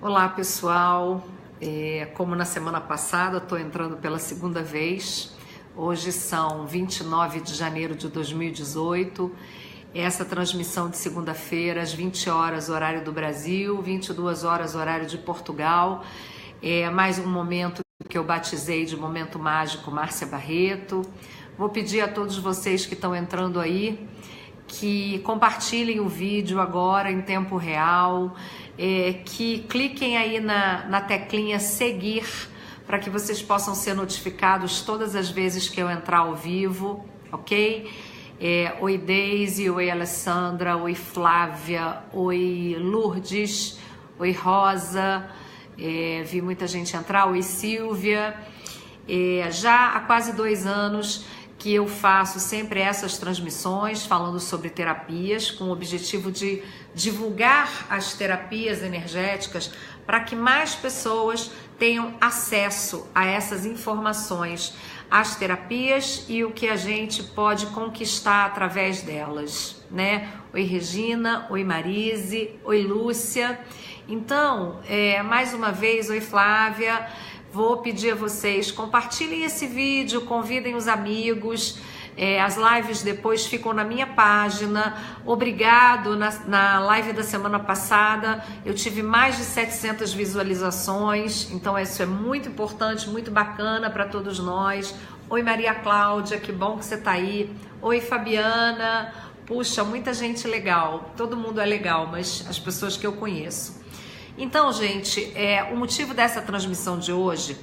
Olá pessoal, como na semana passada, estou entrando pela segunda vez. Hoje são 29 de janeiro de 2018. Essa transmissão de segunda-feira, às 20 horas, horário do Brasil, 22 horas, horário de Portugal. É mais um momento que eu batizei de Momento Mágico Márcia Barreto. Vou pedir a todos vocês que estão entrando aí que compartilhem o vídeo agora em tempo real, que cliquem aí na teclinha seguir para que vocês possam ser notificados todas as vezes que eu entrar ao vivo, ok? Oi Deise, oi Alessandra, oi Flávia, oi Lourdes, oi Rosa, vi muita gente entrar, oi Silvia. Já há quase 2 anos que eu faço sempre essas transmissões falando sobre terapias, com o objetivo de divulgar as terapias energéticas para que mais pessoas tenham acesso a essas informações, as terapias e o que a gente pode conquistar através delas, né? Oi Regina, oi Marise, oi Lúcia. Então, mais uma vez, oi Flávia. Vou pedir a vocês, compartilhem esse vídeo, convidem os amigos, as lives depois ficam na minha página. Obrigado, na live da semana passada eu tive mais de 700 visualizações, então isso é muito importante, muito bacana para todos nós. Oi Maria Cláudia, que bom que você está aí. Oi Fabiana, puxa, muita gente legal, todo mundo é legal, mas as pessoas que eu conheço. Então, gente, o motivo dessa transmissão de hoje,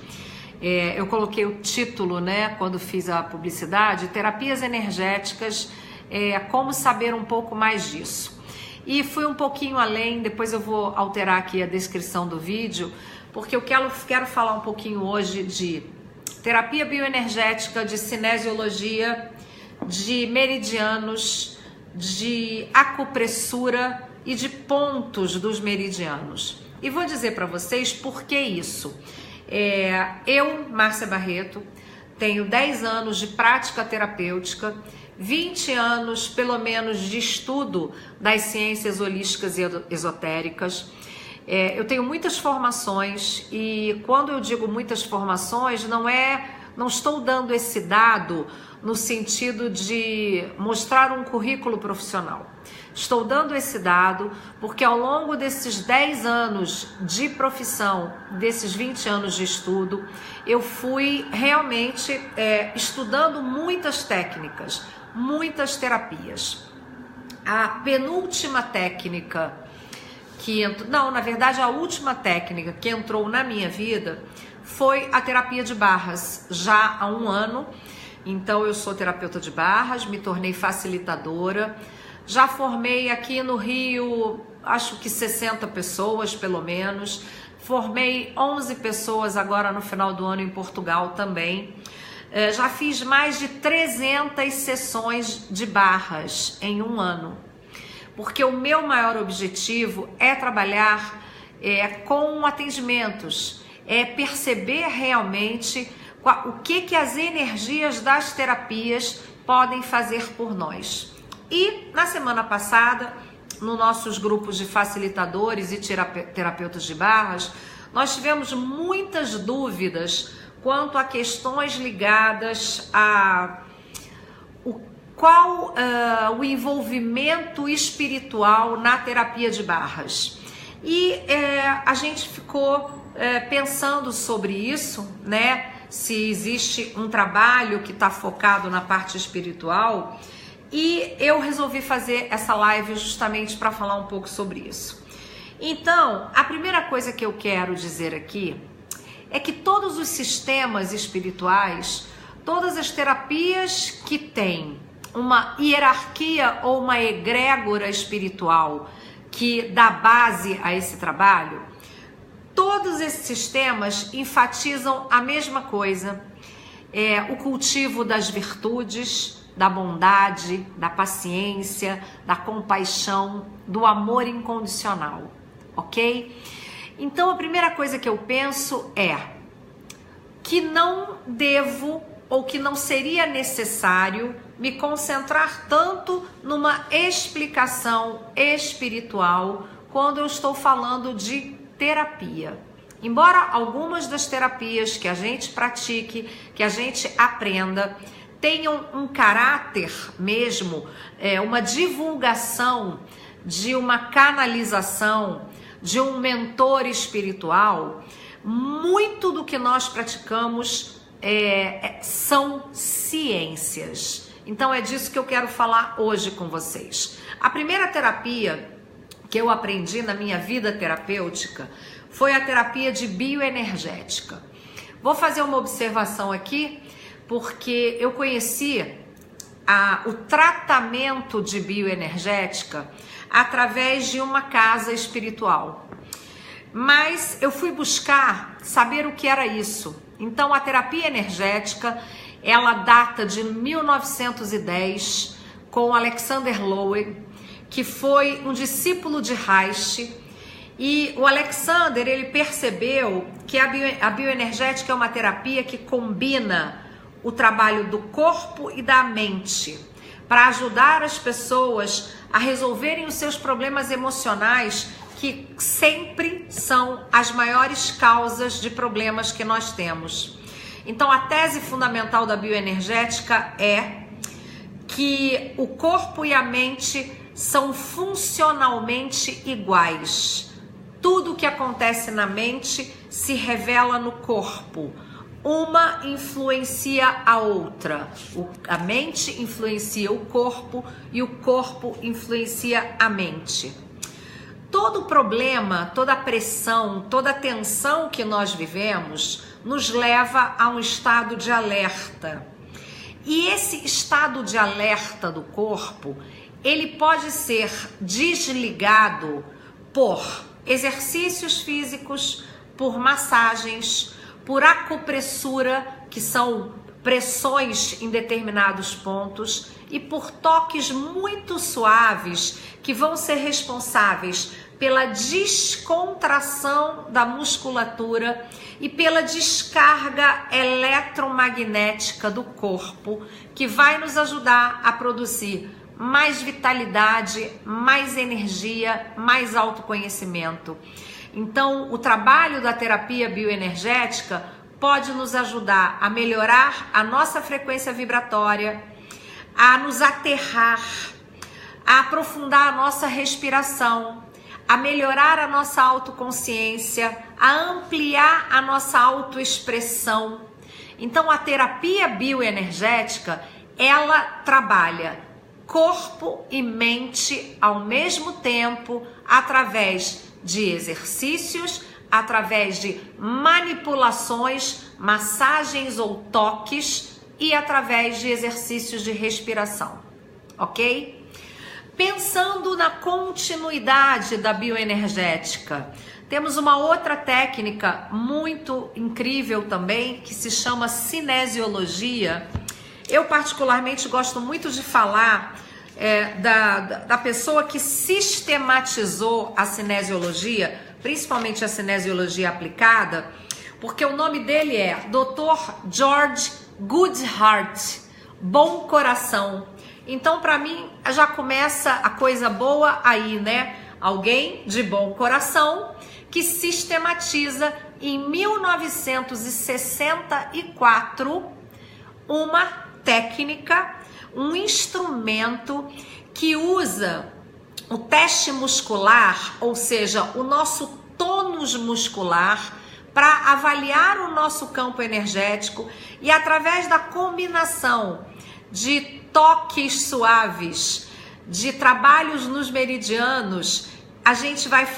eu coloquei o título, né, quando fiz a publicidade, Terapias Energéticas, como saber um pouco mais disso. E fui um pouquinho além, depois eu vou alterar aqui a descrição do vídeo, porque eu quero falar um pouquinho hoje de terapia bioenergética, de cinesiologia, de meridianos, de acupressura e de pontos dos meridianos. E vou dizer para vocês por que isso. Eu, Márcia Barreto, tenho 10 anos de prática terapêutica, 20 anos pelo menos de estudo das ciências holísticas e esotéricas. Eu tenho muitas formações e quando eu digo muitas formações, não estou dando esse dado no sentido de mostrar um currículo profissional. Estou dando esse dado porque ao longo desses 10 anos de profissão, desses 20 anos de estudo, eu fui realmente estudando muitas técnicas, muitas terapias. A penúltima técnica a última técnica que entrou na minha vida foi a terapia de barras, já há 1 ano. Então eu sou terapeuta de barras, me tornei facilitadora, já formei aqui no Rio, acho que 60 pessoas pelo menos, formei 11 pessoas agora no final do ano em Portugal também, já fiz mais de 300 sessões de barras em 1 ano, porque o meu maior objetivo é trabalhar com atendimentos, perceber realmente o que as energias das terapias podem fazer por nós. E na semana passada, nos nossos grupos de facilitadores e terapeutas de barras, nós tivemos muitas dúvidas quanto a questões ligadas a o envolvimento espiritual na terapia de barras. E a gente ficou pensando sobre isso, né? Se existe um trabalho que está focado na parte espiritual, e eu resolvi fazer essa live justamente para falar um pouco sobre isso. Então, a primeira coisa que eu quero dizer aqui é que todos os sistemas espirituais, todas as terapias que têm uma hierarquia ou uma egrégora espiritual que dá base a esse trabalho, todos esses sistemas enfatizam a mesma coisa, o cultivo das virtudes, da bondade, da paciência, da compaixão, do amor incondicional, ok? Então a primeira coisa que eu penso é que não devo ou que não seria necessário me concentrar tanto numa explicação espiritual quando eu estou falando de terapia. Embora algumas das terapias que a gente pratique, que a gente aprenda, tenham um caráter mesmo, uma divulgação de uma canalização, de um mentor espiritual, muito do que nós praticamos são ciências. Então é disso que eu quero falar hoje com vocês. A primeira terapia que eu aprendi na minha vida terapêutica foi a terapia de bioenergética. Vou fazer uma observação aqui, porque eu conheci o tratamento de bioenergética através de uma casa espiritual. Mas eu fui buscar saber o que era isso. Então a terapia energética, ela data de 1910 com Alexander Lowen, que foi um discípulo de Reich. E o Alexander, ele percebeu que a bioenergética é uma terapia que combina o trabalho do corpo e da mente para ajudar as pessoas a resolverem os seus problemas emocionais, que sempre são as maiores causas de problemas que nós temos. Então, a tese fundamental da bioenergética é que o corpo e a mente são funcionalmente iguais. Tudo que acontece na mente se revela no corpo. Uma influencia a outra. A mente influencia o corpo e o corpo influencia a mente. Todo problema, toda pressão, toda tensão que nós vivemos nos leva a um estado de alerta. E esse estado de alerta do corpo, ele pode ser desligado por exercícios físicos, por massagens, por acupressura, que são pressões em determinados pontos, e por toques muito suaves que vão ser responsáveis pela descontração da musculatura e pela descarga eletromagnética do corpo, que vai nos ajudar a produzir mais vitalidade, mais energia, mais autoconhecimento. Então, o trabalho da terapia bioenergética pode nos ajudar a melhorar a nossa frequência vibratória, a nos aterrar, a aprofundar a nossa respiração, a melhorar a nossa autoconsciência, a ampliar a nossa autoexpressão. Então, a terapia bioenergética, ela trabalha corpo e mente ao mesmo tempo, através de exercícios, através de manipulações, massagens ou toques e através de exercícios de respiração, ok? Pensando na continuidade da bioenergética, temos uma outra técnica muito incrível também, que se chama cinesiologia. Eu particularmente gosto muito de falar da pessoa que sistematizou a cinesiologia, principalmente a cinesiologia aplicada, porque o nome dele é Dr. George Goodheart, Bom Coração. Então, para mim, já começa a coisa boa aí, né? Alguém de bom coração que sistematiza em 1964 uma técnica, um instrumento que usa o teste muscular, ou seja, o nosso tônus muscular, para avaliar o nosso campo energético, e através da combinação de toques suaves, de trabalhos nos meridianos, a gente vai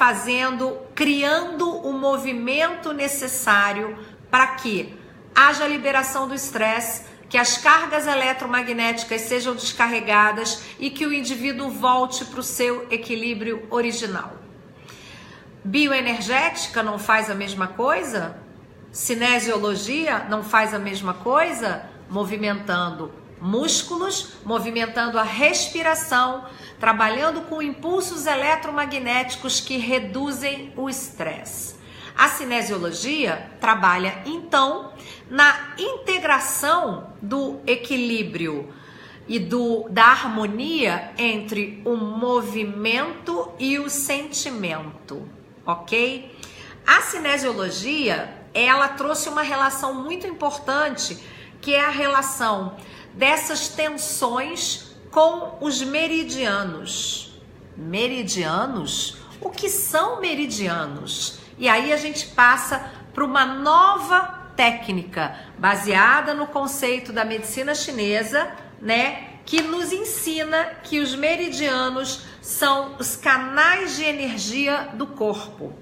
criando o movimento necessário para que haja liberação do estresse, que as cargas eletromagnéticas sejam descarregadas e que o indivíduo volte para o seu equilíbrio original. Bioenergética não faz a mesma coisa? Cinesiologia não faz a mesma coisa? Movimentando músculos, movimentando a respiração, trabalhando com impulsos eletromagnéticos que reduzem o estresse. A cinesiologia trabalha, então, na integração do equilíbrio e da harmonia entre o movimento e o sentimento, ok? A cinesiologia, ela trouxe uma relação muito importante, que é a relação dessas tensões com os meridianos. Meridianos? O que são meridianos? E aí a gente passa para uma nova técnica, baseada no conceito da medicina chinesa, né? Que nos ensina que os meridianos são os canais de energia do corpo.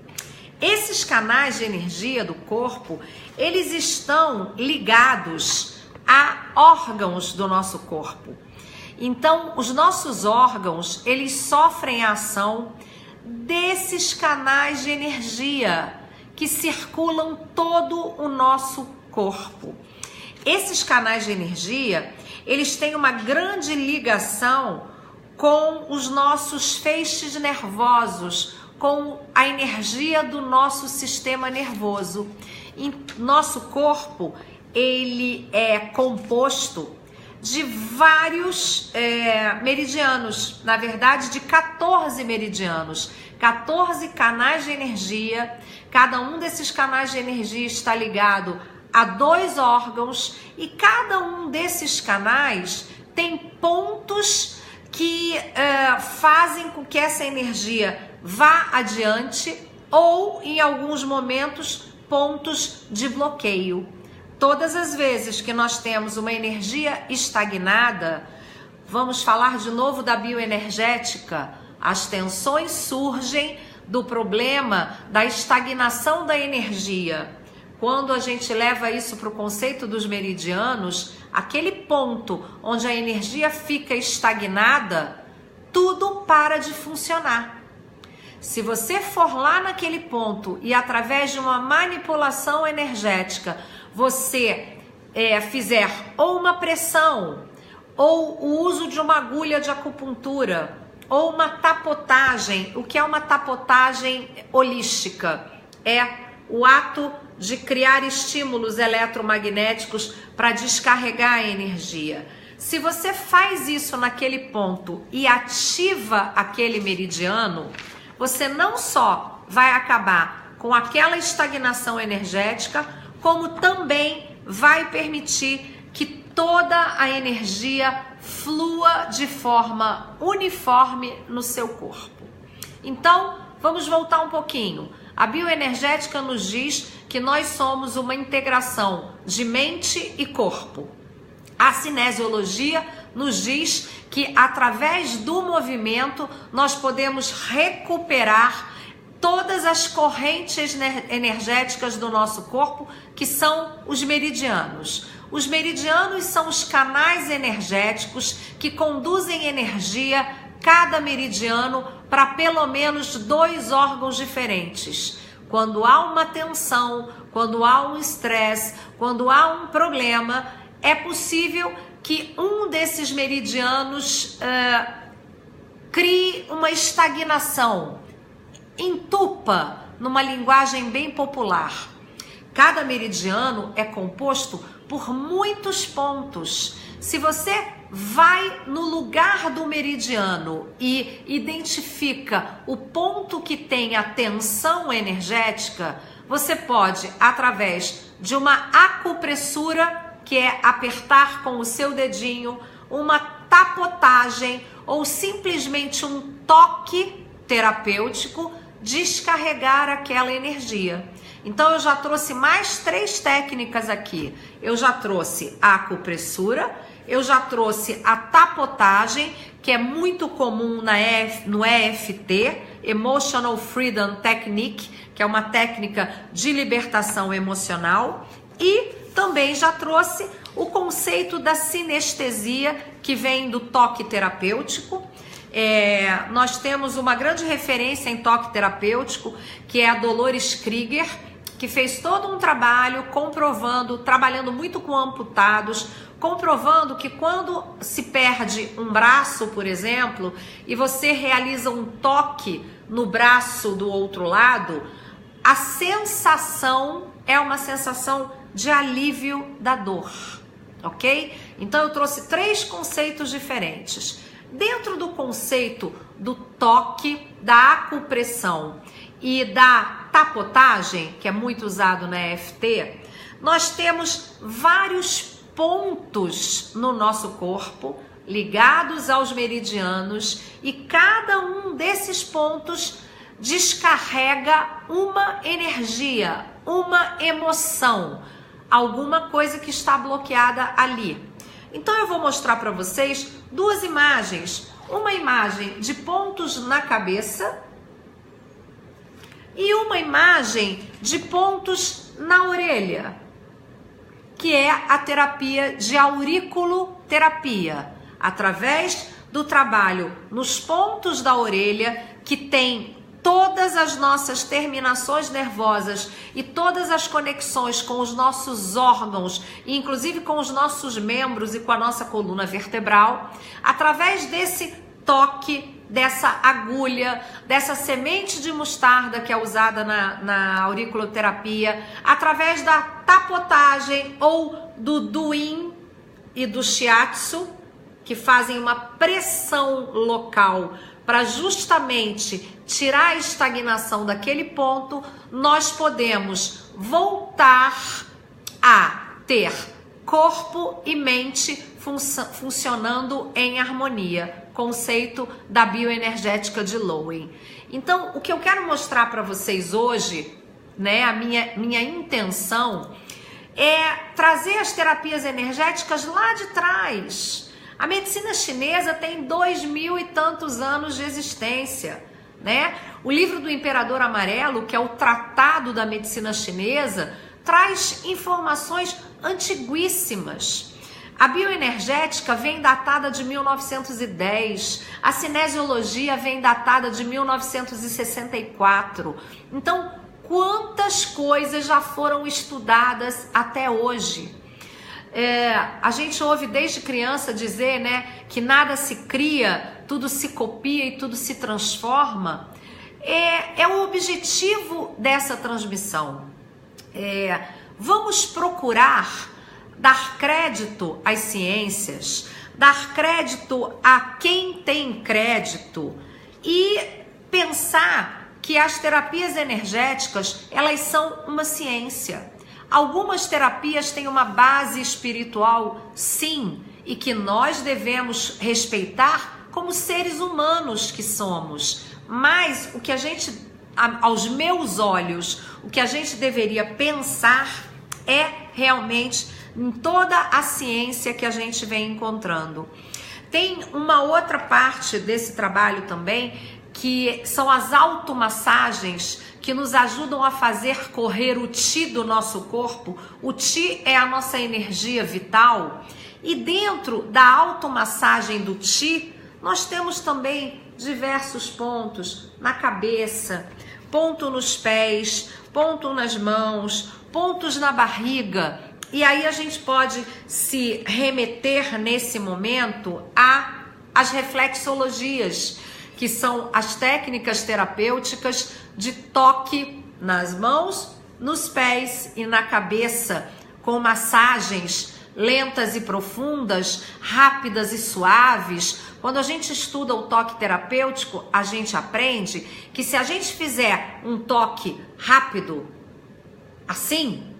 Esses canais de energia do corpo, eles estão ligados a órgãos do nosso corpo. Então, os nossos órgãos, eles sofrem a ação desses canais de energia que circulam todo o nosso corpo. Esses canais de energia, eles têm uma grande ligação com os nossos feixes nervosos, com a energia do nosso sistema nervoso. E nosso corpo, ele é composto de vários meridianos, na verdade de 14 meridianos, 14 canais de energia. Cada um desses canais de energia está ligado a 2 órgãos e cada um desses canais tem pontos que fazem com que essa energia vá adiante ou, em alguns momentos, pontos de bloqueio. Todas as vezes que nós temos uma energia estagnada, vamos falar de novo da bioenergética, as tensões surgem do problema da estagnação da energia. Quando a gente leva isso para o conceito dos meridianos, aquele ponto onde a energia fica estagnada, tudo para de funcionar. Se você for lá naquele ponto e através de uma manipulação energética, você fizer ou uma pressão, ou o uso de uma agulha de acupuntura, ou uma tapotagem. O que é uma tapotagem holística? É o ato de criar estímulos eletromagnéticos para descarregar a energia. Se você faz isso naquele ponto e ativa aquele meridiano, você não só vai acabar com aquela estagnação energética, como também vai permitir que toda a energia flua de forma uniforme no seu corpo. Então, vamos voltar um pouquinho. A bioenergética nos diz que nós somos uma integração de mente e corpo. A cinesiologia nos diz que através do movimento nós podemos recuperar todas as correntes energéticas do nosso corpo, que são os meridianos. Os meridianos são os canais energéticos que conduzem energia, cada meridiano, para pelo menos 2 órgãos diferentes. Quando há uma tensão, quando há um estresse, quando há um problema, é possível que um desses meridianos crie uma estagnação, entupa, numa linguagem bem popular. Cada meridiano é composto por muitos pontos. Se você vai no lugar do meridiano e identifica o ponto que tem a tensão energética, você pode, através de uma acupressura, que é apertar com o seu dedinho, uma tapotagem ou simplesmente um toque terapêutico, descarregar aquela energia. Então eu já trouxe mais 3 técnicas aqui. Eu já trouxe a acupressura, eu já trouxe a tapotagem, que é muito comum no EFT, Emotional Freedom Technique, que é uma técnica de libertação emocional, e também já trouxe o conceito da sinestesia, que vem do toque terapêutico. Nós temos uma grande referência em toque terapêutico, que é a Dolores Krieger, que fez todo um trabalho trabalhando muito com amputados, comprovando que quando se perde um braço, por exemplo, e você realiza um toque no braço do outro lado, a sensação é uma sensação de alívio da dor, ok? Então eu trouxe 3 conceitos diferentes. Dentro do conceito do toque, da acupressão e da tapotagem, que é muito usado na EFT, nós temos vários pontos no nosso corpo ligados aos meridianos e cada um desses pontos descarrega uma energia, uma emoção, alguma coisa que está bloqueada ali. Então eu vou mostrar para vocês duas imagens, uma imagem de pontos na cabeça e uma imagem de pontos na orelha, que é a terapia de auriculoterapia, através do trabalho nos pontos da orelha, que tem todas as nossas terminações nervosas e todas as conexões com os nossos órgãos, inclusive com os nossos membros e com a nossa coluna vertebral, através desse toque, dessa agulha, dessa semente de mostarda que é usada na auriculoterapia, através da tapotagem ou do duin e do shiatsu, que fazem uma pressão local para justamente tirar a estagnação daquele ponto, nós podemos voltar a ter corpo e mente funcionando em harmonia, conceito da bioenergética de Lowen. Então, o que eu quero mostrar para vocês hoje, né, a minha intenção é trazer as terapias energéticas lá de trás. A medicina chinesa tem 2000 e tantos anos de existência, né? O livro do Imperador Amarelo, que é o Tratado da Medicina Chinesa, traz informações antiguíssimas. A bioenergética vem datada de 1910, a cinesiologia vem datada de 1964. Então, quantas coisas já foram estudadas até hoje? A gente ouve desde criança dizer, né, que nada se cria, tudo se copia e tudo se transforma. É o objetivo dessa transmissão. Vamos procurar dar crédito às ciências, dar crédito a quem tem crédito e pensar que as terapias energéticas, elas são uma ciência. Algumas terapias têm uma base espiritual, sim, e que nós devemos respeitar como seres humanos que somos. Mas o que a gente, aos meus olhos, o que a gente deveria pensar é realmente em toda a ciência que a gente vem encontrando. Tem uma outra parte desse trabalho também, que são as automassagens, que nos ajudam a fazer correr o Qi do nosso corpo. O Qi é a nossa energia vital. E dentro da automassagem do Qi, nós temos também diversos pontos na cabeça, ponto nos pés, ponto nas mãos, pontos na barriga. E aí a gente pode se remeter nesse momento às reflexologias, que são as técnicas terapêuticas de toque nas mãos, nos pés e na cabeça, com massagens lentas e profundas, rápidas e suaves. Quando a gente estuda o toque terapêutico, a gente aprende que se a gente fizer um toque rápido, assim,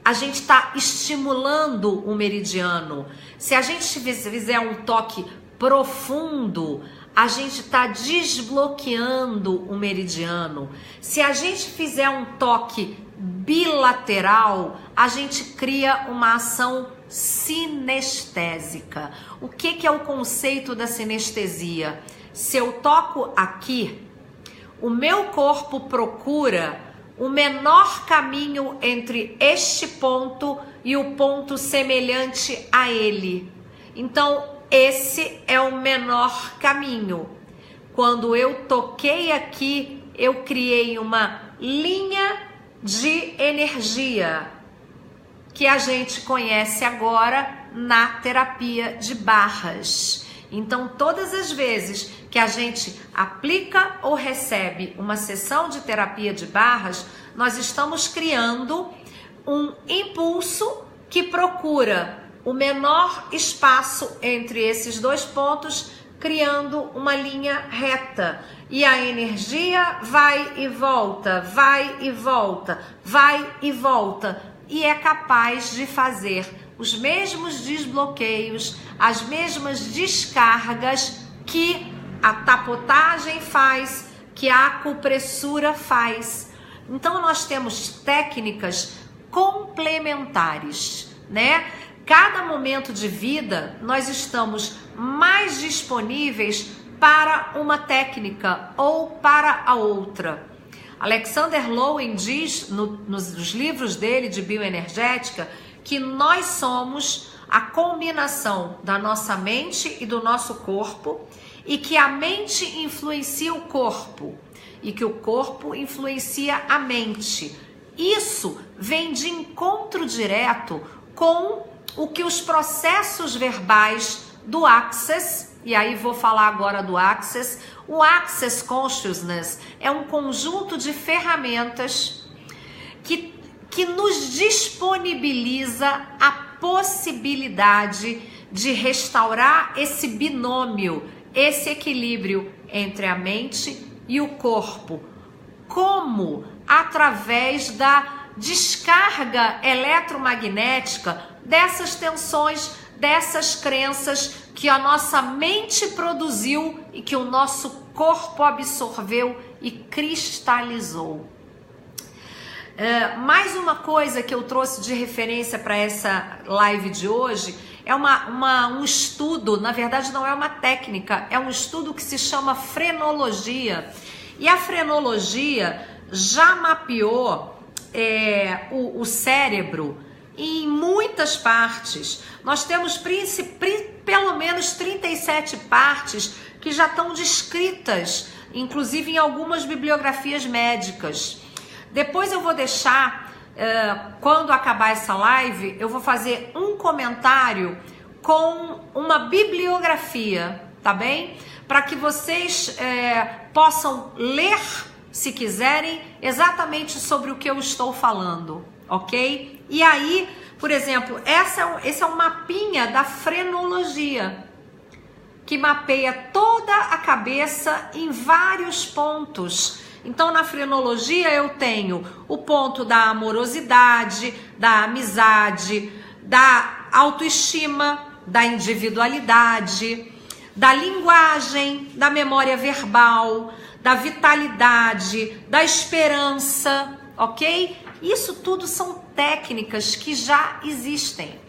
a gente está estimulando o meridiano. Se a gente fizer um toque profundo, a gente está desbloqueando o meridiano. Se a gente fizer um toque bilateral, a gente cria uma ação sinestésica. O que é o conceito da sinestesia? Se eu toco aqui, o meu corpo procura o menor caminho entre este ponto e o ponto semelhante a ele. Então, esse é o menor caminho. Quando eu toquei aqui, eu criei uma linha de energia que a gente conhece agora na terapia de barras. Então, todas as vezes que a gente aplica ou recebe uma sessão de terapia de barras, nós estamos criando um impulso que procura o menor espaço entre esses dois pontos criando uma linha reta. E a energia vai e volta, vai e volta, vai e volta. E é capaz de fazer os mesmos desbloqueios, as mesmas descargas que a tapotagem faz, que a acupressura faz. Então nós temos técnicas complementares, né? Cada momento de vida nós estamos mais disponíveis para uma técnica ou para a outra. Alexander Lowen diz nos livros dele de bioenergética que nós somos a combinação da nossa mente e do nosso corpo, e que a mente influencia o corpo e que o corpo influencia a mente. Isso vem de encontro direto com o que os processos verbais do Access, e aí vou falar agora do Access. O Access Consciousness é um conjunto de ferramentas que nos disponibiliza a possibilidade de restaurar esse binômio, esse equilíbrio entre a mente e o corpo. Como? Através da descarga eletromagnética dessas tensões, dessas crenças que a nossa mente produziu e que o nosso corpo absorveu e cristalizou. Mais uma coisa que eu trouxe de referência para essa live de hoje é um estudo, na verdade não é uma técnica, é um estudo que se chama frenologia. E a frenologia já mapeou o cérebro em muitas partes. Nós temos pelo menos 37 partes que já estão descritas, inclusive em algumas bibliografias médicas. Depois eu vou deixar, quando acabar essa live, eu vou fazer um comentário com uma bibliografia, tá bem? Para que vocês possam ler, se quiserem, exatamente sobre o que eu estou falando, ok? E aí, por exemplo, esse é um mapinha da frenologia, que mapeia toda a cabeça em vários pontos. Então, na frenologia eu tenho o ponto da amorosidade, da amizade, da autoestima, da individualidade, da linguagem, da memória verbal, da vitalidade, da esperança, ok? Isso tudo são técnicas que já existem.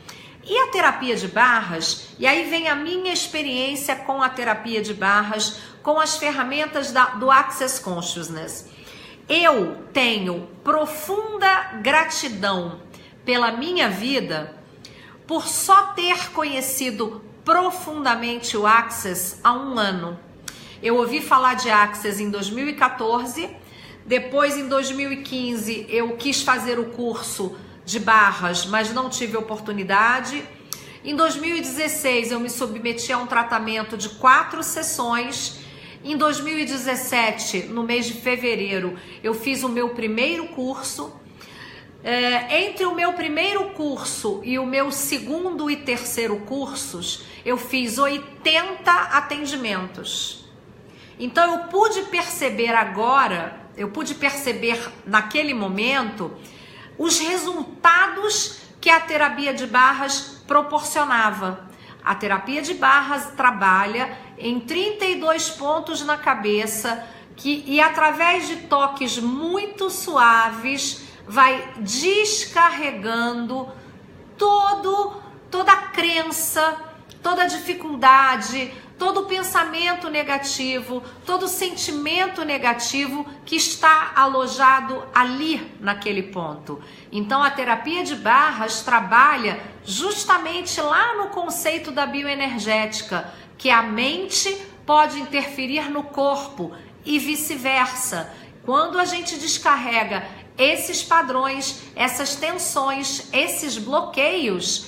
E a terapia de barras, e aí vem a minha experiência com a terapia de barras, com as ferramentas do Access Consciousness. Eu tenho profunda gratidão pela minha vida, por só ter conhecido profundamente o Access há 1 ano. Eu ouvi falar de Access em 2014, depois em 2015 eu quis fazer o curso de barras, mas não tive oportunidade. Em 2016 eu me submeti a um tratamento de 4 sessões. Em 2017, no mês de fevereiro, eu fiz o meu primeiro curso. Entre o meu primeiro curso e o meu segundo e terceiro cursos, eu fiz 80 atendimentos. Então eu pude perceber agora, naquele momento, os resultados que a terapia de barras proporcionava. A terapia de barras trabalha em 32 pontos na cabeça e através de toques muito suaves vai descarregando toda a crença, toda a dificuldade, todo o pensamento negativo, todo o sentimento negativo que está alojado ali naquele ponto. Então a terapia de barras trabalha justamente lá no conceito da bioenergética, que a mente pode interferir no corpo e vice-versa. Quando a gente descarrega esses padrões, essas tensões, esses bloqueios,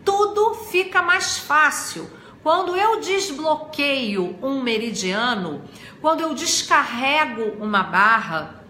tudo fica mais fácil. Quando eu desbloqueio um meridiano, quando eu descarrego uma barra,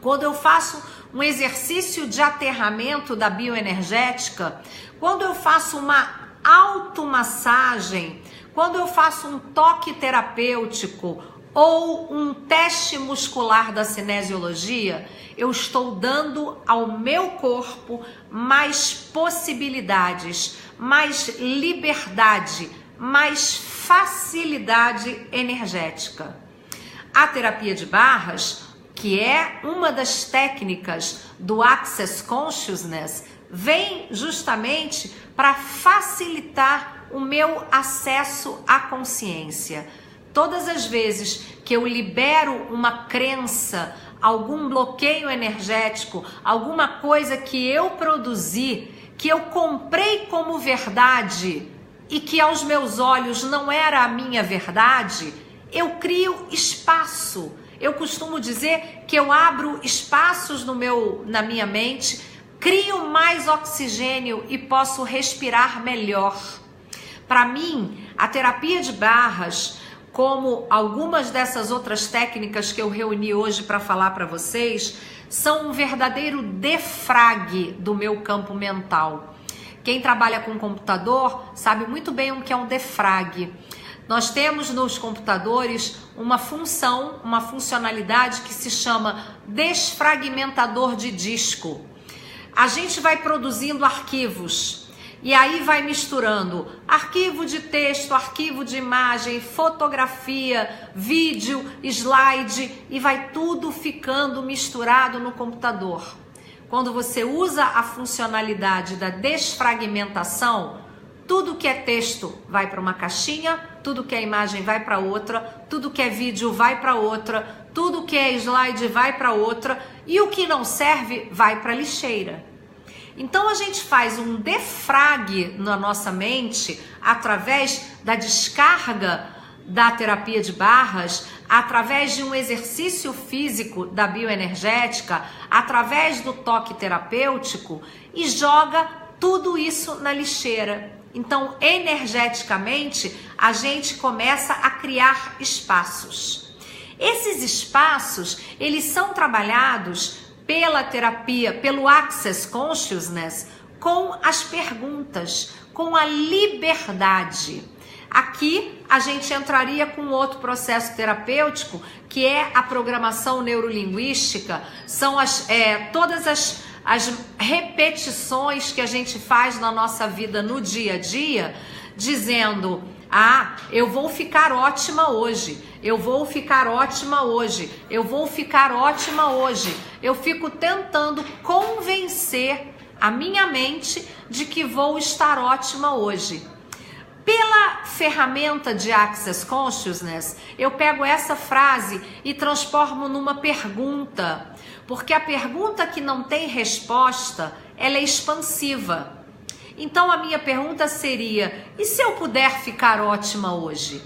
quando eu faço um exercício de aterramento da bioenergética, quando eu faço uma automassagem, quando eu faço um toque terapêutico ou um teste muscular da cinesiologia, eu estou dando ao meu corpo mais possibilidades, mais liberdade, mais facilidade energética. A terapia de barras, que é uma das técnicas do Access Consciousness, vem justamente para facilitar o meu acesso à consciência. Todas as vezes que eu libero uma crença, algum bloqueio energético, alguma coisa que eu produzi, que eu comprei como verdade e que aos meus olhos não era a minha verdade, eu crio espaço. Eu costumo dizer que eu abro espaços na minha mente, crio mais oxigênio e posso respirar melhor. Para mim, a terapia de barras, como algumas dessas outras técnicas que eu reuni hoje para falar para vocês, são um verdadeiro defrag do meu campo mental. Quem trabalha com computador sabe muito bem o que é um defrag. Nós temos nos computadores uma funcionalidade que se chama desfragmentador de disco. A gente vai produzindo arquivos e aí vai misturando arquivo de texto, arquivo de imagem, fotografia, vídeo, slide e vai tudo ficando misturado no computador. Quando você usa a funcionalidade da desfragmentação, tudo que é texto vai para uma caixinha, tudo que é imagem vai para outra, tudo que é vídeo vai para outra, tudo que é slide vai para outra e o que não serve vai para a lixeira. Então a gente faz um defrag na nossa mente através da descarga da terapia de barras, através de um exercício físico da bioenergética, através do toque terapêutico e joga tudo isso na lixeira. Então, energeticamente, a gente começa a criar espaços. Esses espaços, eles são trabalhados pela terapia, pelo Access Consciousness, com as perguntas, com a liberdade. Aqui, a gente entraria com outro processo terapêutico, que é a programação neurolinguística, são todas as repetições que a gente faz na nossa vida no dia a dia, dizendo, eu vou ficar ótima hoje, eu vou ficar ótima hoje, eu vou ficar ótima hoje. Eu fico tentando convencer a minha mente de que vou estar ótima hoje. Pela ferramenta de Access Consciousness, eu pego essa frase e transformo numa pergunta. Porque a pergunta que não tem resposta, ela é expansiva. Então a minha pergunta seria, e se eu puder ficar ótima hoje?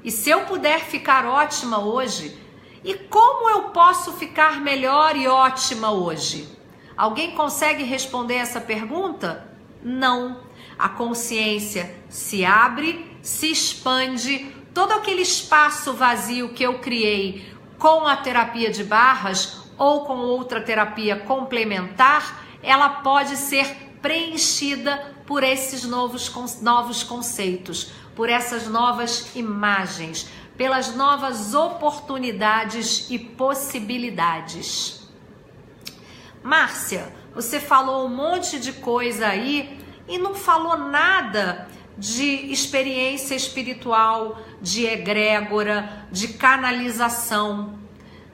E se eu puder ficar ótima hoje? E como eu posso ficar melhor e ótima hoje? Alguém consegue responder essa pergunta? Não. A consciência se abre, se expande, todo aquele espaço vazio que eu criei com a terapia de barras ou com outra terapia complementar, ela pode ser preenchida por esses novos conceitos, por essas novas imagens, pelas novas oportunidades e possibilidades. Márcia, você falou um monte de coisa aí e não falou nada de experiência espiritual, de egrégora, de canalização.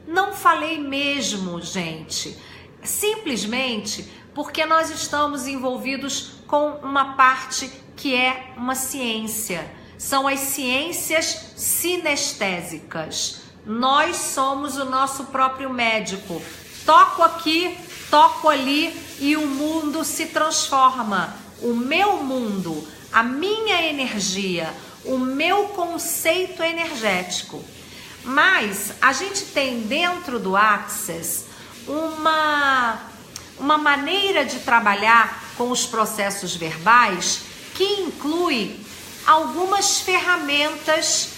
Não falei mesmo, gente, simplesmente porque nós estamos envolvidos com uma parte que é uma ciência. São as ciências sinestésicas. Nós somos o nosso próprio médico. Toco aqui, toco ali e o mundo se transforma. O meu mundo, a minha energia, o meu conceito energético. Mas a gente tem dentro do Access uma maneira de trabalhar com os processos verbais que inclui algumas ferramentas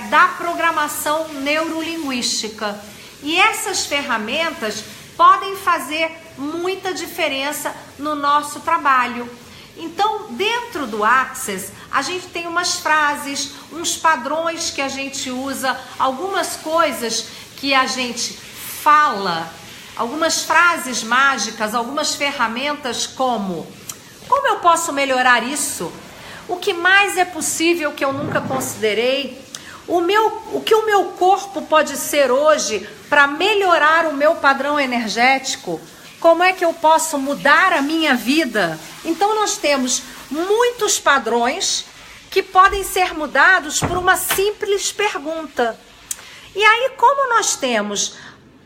da programação neurolinguística. E essas ferramentas podem fazer muita diferença no nosso trabalho. Então, dentro do Access, a gente tem umas frases, uns padrões que a gente usa, algumas coisas que a gente fala, algumas frases mágicas, algumas ferramentas como eu posso melhorar isso? O que mais é possível que eu nunca considerei? O que o meu corpo pode ser hoje para melhorar o meu padrão energético? Como é que eu posso mudar a minha vida? Então nós temos muitos padrões que podem ser mudados por uma simples pergunta. E aí, como nós temos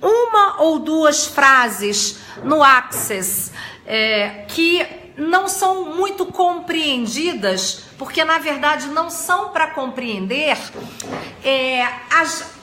uma ou duas frases no Access que não são muito compreendidas, porque na verdade não são para compreender,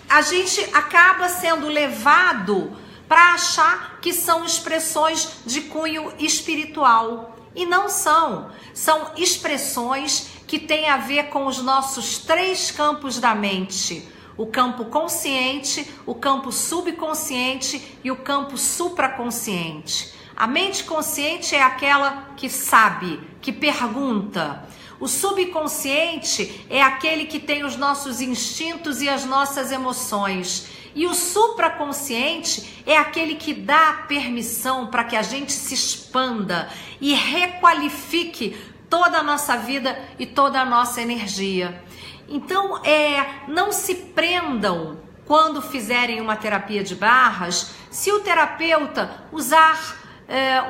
a gente acaba sendo levado para achar que são expressões de cunho espiritual. E não são. São expressões que têm a ver com os nossos 3 campos da mente. O campo consciente, o campo subconsciente e o campo supraconsciente. A mente consciente é aquela que sabe, que pergunta. O subconsciente é aquele que tem os nossos instintos e as nossas emoções. E o supraconsciente é aquele que dá permissão para que a gente se expanda e requalifique toda a nossa vida e toda a nossa energia. Então, não se prendam quando fizerem uma terapia de barras, se o terapeuta usar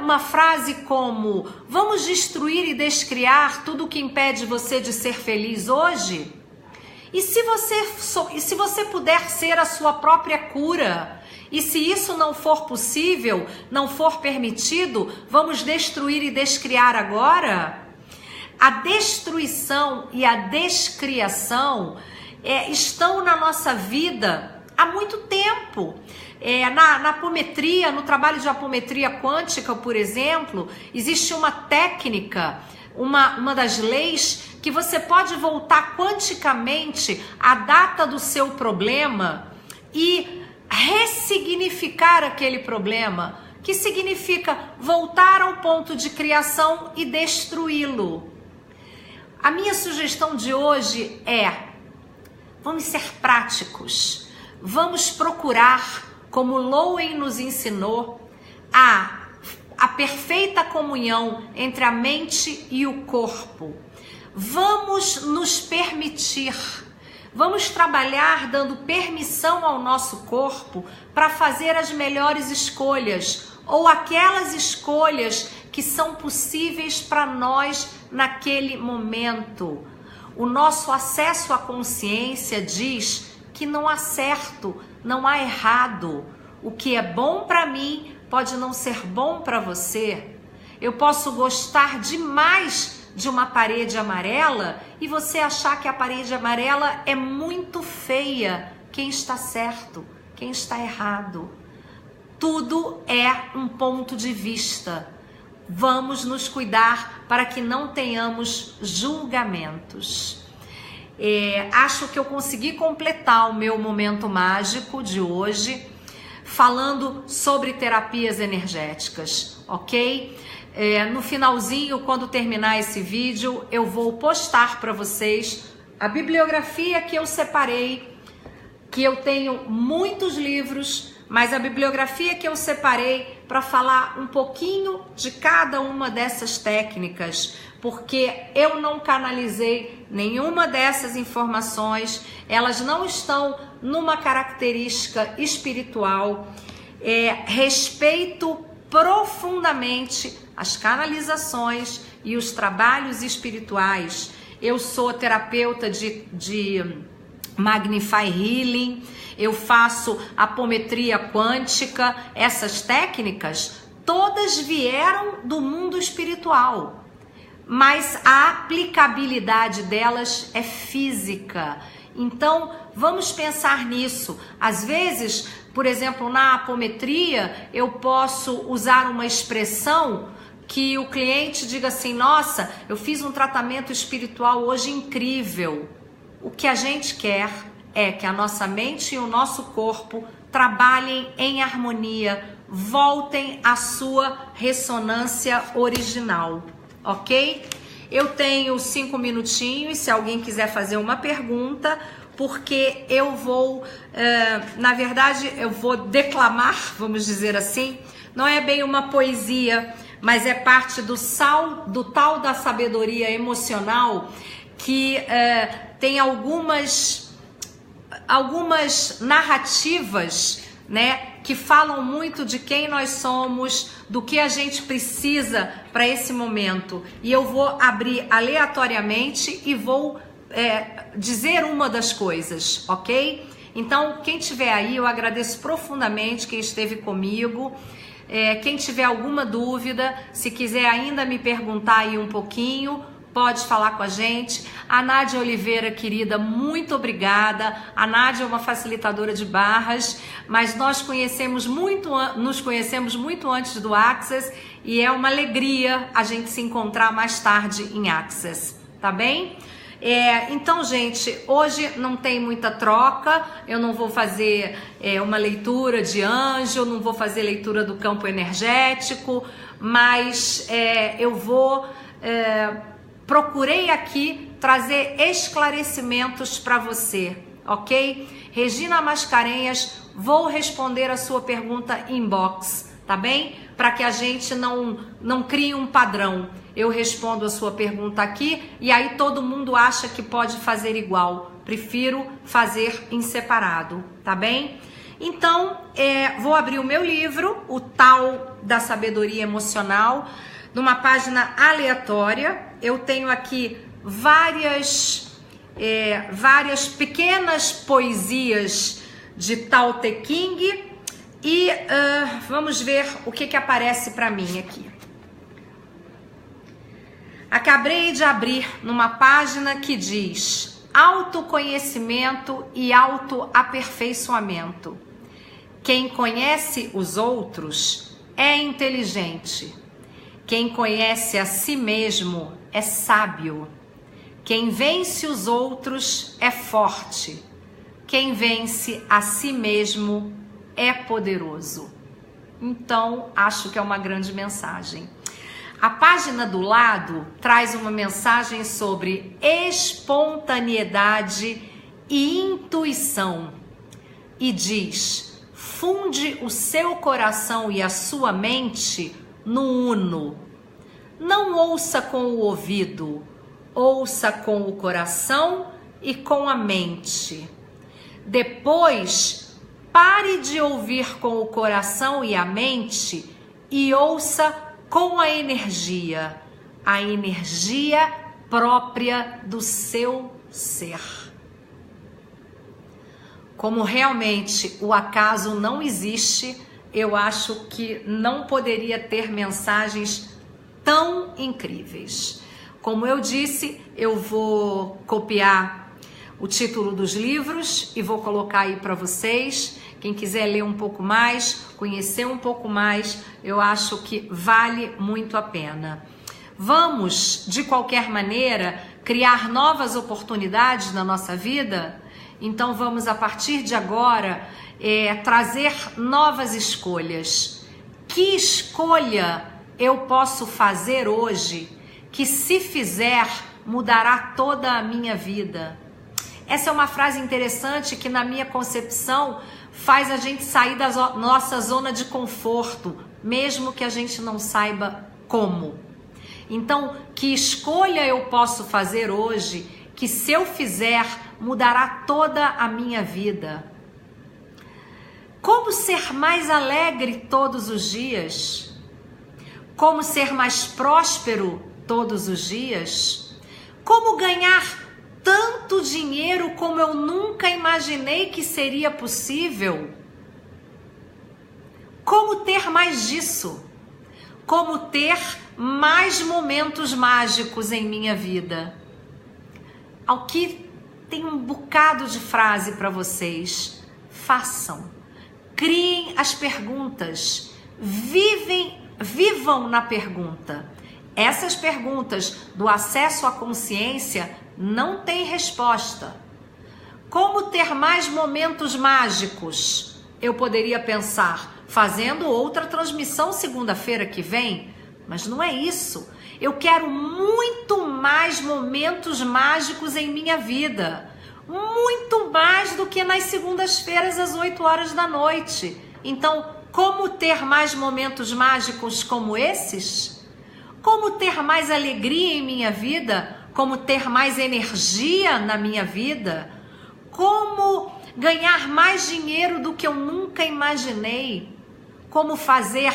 uma frase como: vamos destruir e descriar tudo o que impede você de ser feliz hoje? E se você puder ser a sua própria cura? E se isso não for possível, não for permitido, vamos destruir e descriar agora? A destruição e a descriação estão na nossa vida há muito tempo. Na apometria, no trabalho de apometria quântica, por exemplo, existe uma técnica, uma das leis, que você pode voltar quanticamente a data do seu problema e ressignificar aquele problema, que significa voltar ao ponto de criação e destruí-lo. A minha sugestão de hoje vamos ser práticos, vamos procurar, como Lowen nos ensinou, a perfeita comunhão entre a mente e o corpo. Vamos nos permitir, vamos trabalhar dando permissão ao nosso corpo para fazer as melhores escolhas, ou aquelas escolhas que são possíveis para nós naquele momento. O nosso acesso à consciência diz que não há certo, não há errado. O que é bom para mim pode não ser bom para você. Eu posso gostar demais de uma parede amarela e você achar que a parede amarela é muito feia. Quem está certo? Quem está errado? Tudo é um ponto de vista. Vamos nos cuidar para que não tenhamos julgamentos. Acho que eu consegui completar o meu momento mágico de hoje falando sobre terapias energéticas, ok? No finalzinho, quando terminar esse vídeo, eu vou postar para vocês a bibliografia que eu separei, que eu tenho muitos livros, mas a bibliografia que eu separei para falar um pouquinho de cada uma dessas técnicas, porque eu não canalizei nenhuma dessas informações, elas não estão numa característica espiritual. Respeito profundamente as canalizações e os trabalhos espirituais. Eu sou terapeuta de Magnify Healing, eu faço apometria quântica. Essas técnicas todas vieram do mundo espiritual, mas a aplicabilidade delas é física. Então vamos pensar nisso. Às vezes, por exemplo, na apometria eu posso usar uma expressão que o cliente diga assim: nossa, eu fiz um tratamento espiritual hoje incrível. O que a gente quer é que a nossa mente e o nosso corpo trabalhem em harmonia, voltem à sua ressonância original, ok? Eu tenho 5 minutinhos, se alguém quiser fazer uma pergunta, porque eu vou, na verdade, eu vou declamar, vamos dizer assim, não é bem uma poesia, mas é parte do tal da sabedoria emocional, que tem algumas narrativas, né, que falam muito de quem nós somos, do que a gente precisa para esse momento. E eu vou abrir aleatoriamente e vou dizer uma das coisas, ok? Então, quem tiver aí, eu agradeço profundamente quem esteve comigo. Quem tiver alguma dúvida, se quiser ainda me perguntar aí um pouquinho, pode falar com a gente. A Nádia Oliveira, querida, muito obrigada. A Nádia é uma facilitadora de barras, mas nos conhecemos muito antes do Access e é uma alegria a gente se encontrar mais tarde em Access, tá bem? Então, gente, hoje não tem muita troca, eu não vou fazer uma leitura de anjo, não vou fazer leitura do campo energético, mas eu vou... procurei aqui trazer esclarecimentos para você, ok? Regina Mascarenhas, vou responder a sua pergunta inbox, tá bem? Para que a gente não crie um padrão. Eu respondo a sua pergunta aqui e aí todo mundo acha que pode fazer igual. Prefiro fazer em separado, tá bem? Então, vou abrir o meu livro, O Tal da Sabedoria Emocional, numa página aleatória. Eu tenho aqui várias pequenas poesias de Tao Te Ching e vamos ver o que aparece para mim aqui. Acabei de abrir numa página que diz autoconhecimento e autoaperfeiçoamento. Quem conhece os outros é inteligente. Quem conhece a si mesmo é sábio. Quem vence os outros é forte. Quem vence a si mesmo é poderoso. Então, acho que é uma grande mensagem. A página do lado traz uma mensagem sobre espontaneidade e intuição e diz: funde o seu coração e a sua mente no uno. Não ouça com o ouvido, ouça com o coração e com a mente. Depois, pare de ouvir com o coração e a mente e ouça com a energia própria do seu ser. Como realmente o acaso não existe, eu acho que não poderia ter mensagens tão incríveis. Como eu disse, eu vou copiar o título dos livros e vou colocar aí para vocês. Quem quiser ler um pouco mais, conhecer um pouco mais, eu acho que vale muito a pena. Vamos, de qualquer maneira, criar novas oportunidades na nossa vida? Então vamos, a partir de agora, trazer novas escolhas. Que escolha eu posso fazer hoje que, se fizer, mudará toda a minha vida? Essa é uma frase interessante que, na minha concepção, faz a gente sair da nossa zona de conforto, mesmo que a gente não saiba como. Então, que escolha eu posso fazer hoje que, se eu fizer, mudará toda a minha vida? Como ser mais alegre todos os dias? Como ser mais próspero todos os dias? Como ganhar tanto dinheiro como eu nunca imaginei que seria possível? Como ter mais disso? Como ter mais momentos mágicos em minha vida? Aqui tem um bocado de frase para vocês. Façam, criem as perguntas, vivam na pergunta. Essas perguntas do acesso à consciência não têm resposta. Como ter mais momentos mágicos? Eu poderia pensar, fazendo outra transmissão segunda-feira que vem, mas não é isso. Eu quero muito mais momentos mágicos em minha vida. Muito mais do que nas segundas-feiras às 8 horas da noite. Então, como ter mais momentos mágicos como esses? Como ter mais alegria em minha vida? Como ter mais energia na minha vida? Como ganhar mais dinheiro do que eu nunca imaginei? Como fazer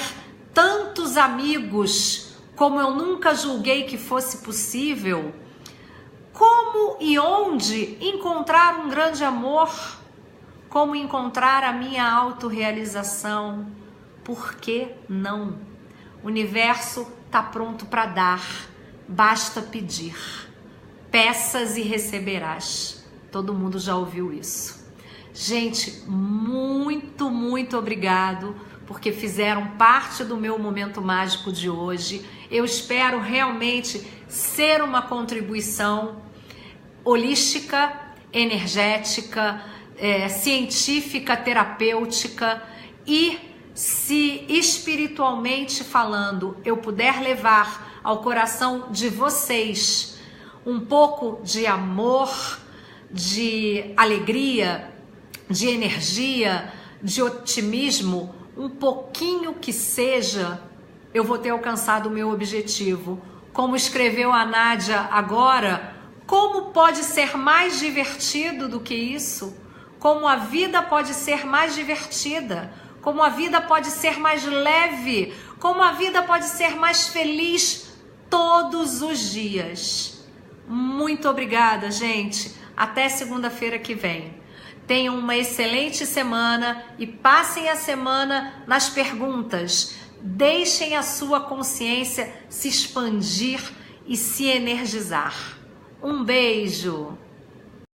tantos amigos como eu nunca julguei que fosse possível? Como e onde encontrar um grande amor? Como encontrar a minha autorrealização? Por que não? O universo está pronto para dar, basta pedir. Peças e receberás. Todo mundo já ouviu isso. Gente, muito, muito obrigado, porque fizeram parte do meu momento mágico de hoje. Eu espero realmente ser uma contribuição holística, energética, científica, terapêutica, e se espiritualmente falando eu puder levar ao coração de vocês um pouco de amor, de alegria, de energia, de otimismo, um pouquinho que seja, eu vou ter alcançado o meu objetivo. Como escreveu a Nádia agora, como pode ser mais divertido do que isso? Como a vida pode ser mais divertida? Como a vida pode ser mais leve? Como a vida pode ser mais feliz todos os dias? Muito obrigada, gente. Até segunda-feira que vem. Tenham uma excelente semana e passem a semana nas perguntas. Deixem a sua consciência se expandir e se energizar. Um beijo!